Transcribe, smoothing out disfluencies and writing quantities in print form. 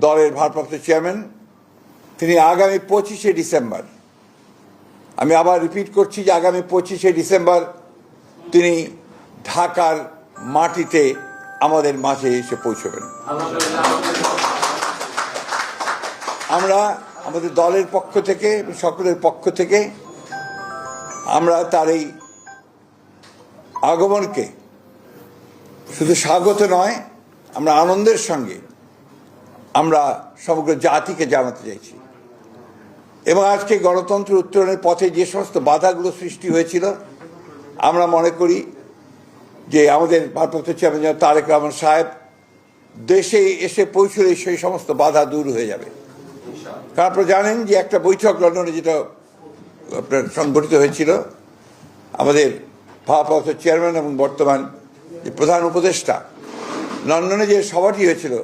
দলের ভারপ্রাপ্ত চেয়ারম্যান, তিনি আগামী 25শে ডিসেম্বর, আমি আবার রিপিট করছি যে আগামী 25শে ডিসেম্বর তিনি ঢাকার মাটিতে আমাদের মাঝে এসে পৌঁছবেন। আমরা আমাদের দলের পক্ষ থেকে, সকলের পক্ষ থেকে আমরা তার এই আগমনকে শুধু স্বাগত নয়, আমরা আনন্দের সঙ্গে আমরা সমগ্র জাতিকে জানাতে চাইছি। এবং আজকে গণতন্ত্র উত্তরণের পথে যে সমস্ত বাধাগুলো সৃষ্টি হয়েছিল, আমরা মনে করি যে আমাদের ভারপ্রাপ্ত চেয়ারম্যান তারেক রহমান সাহেব দেশে এসে পৌঁছলে সেই সমস্ত বাধা দূর হয়ে যাবে। কারণ আপনারা জানেন যে একটা বৈঠক লন্ডনে যেটা আপনার সংগঠিত হয়েছিল, আমাদের ভারপ্রাপ্ত চেয়ারম্যান এবং বর্তমান যে প্রধান উপদেষ্টা, লন্ডনে যে সভাটি হয়েছিল